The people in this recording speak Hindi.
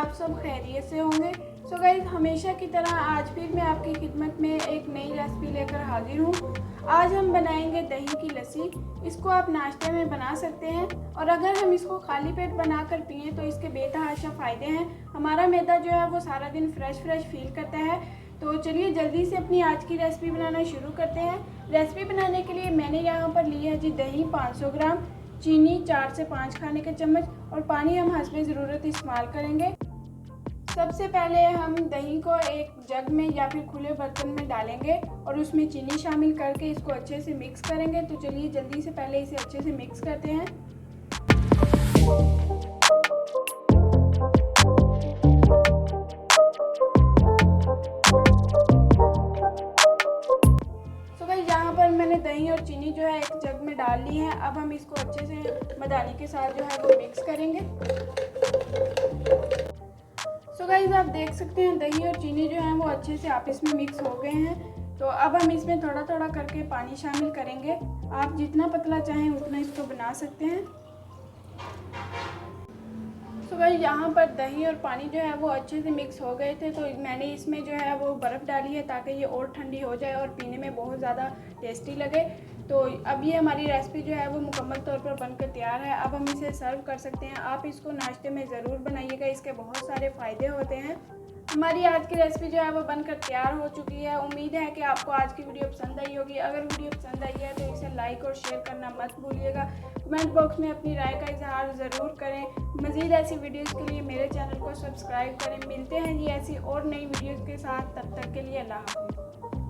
आप सब खैरियत से होंगे। सो गाइस, हमेशा की तरह आज फिर मैं आपकी खिदमत में एक नई रेसिपी लेकर हाजिर हूँ। आज हम बनाएंगे दही की लस्सी। इसको आप नाश्ते में बना सकते हैं और अगर हम इसको खाली पेट बनाकर पिए तो इसके बेतहाशा फ़ायदे हैं। हमारा मैदा जो है वो सारा दिन फ्रेश फील करता है। तो चलिए जल्दी से अपनी आज की रेसिपी बनाना शुरू करते हैं। रेसिपी बनाने के लिए मैंने यहाँ पर ली है जी दही 500 ग्राम, चीनी 4 से 5 खाने के चम्मच और पानी हम हस्बे ज़रूरत इस्तेमाल करेंगे। सबसे पहले हम दही को एक जग में या फिर खुले बर्तन में डालेंगे और उसमें चीनी शामिल करके इसको अच्छे से मिक्स करेंगे। तो चलिए जल्दी से पहले इसे अच्छे से मिक्स करते हैं। यहाँ पर मैंने दही और चीनी जो है एक जग में डाल ली है। अब हम इसको अच्छे से मदानी के साथ जो है वो मिक्स करेंगे। सो गाइस, आप देख सकते हैं दही और चीनी जो है वो अच्छे से आपस में मिक्स हो गए हैं। तो अब हम इसमें थोड़ा थोड़ा करके पानी शामिल करेंगे। आप जितना पतला चाहें उतना इसको बना सकते हैं। तो गाइस, यहाँ पर दही और पानी जो है वो अच्छे से मिक्स हो गए थे, तो मैंने इसमें जो है वो बर्फ़ डाली है ताकि ये और ठंडी हो जाए और पीने में बहुत ज़्यादा टेस्टी लगे। तो अब ये हमारी रेसिपी जो है वो मुकम्मल तौर पर बनकर तैयार है। अब हम इसे सर्व कर सकते हैं। आप इसको नाश्ते में ज़रूर बनाइएगा, इसके बहुत सारे फ़ायदे होते हैं। हमारी आज की रेसिपी जो है वो बनकर तैयार हो चुकी है। उम्मीद है कि आपको आज की वीडियो पसंद आई होगी। अगर वीडियो पसंद आई है तो इसे लाइक और शेयर करना मत भूलिएगा। कमेंट बॉक्स में अपनी राय का इजहार ज़रूर करें। मज़ीद ऐसी वीडियोज़ के लिए मेरे चैनल को सब्सक्राइब करें। मिलते हैं जी ऐसी और नई वीडियोज़ के साथ। तब तक के लिए अल्लाह हाफ़िज़।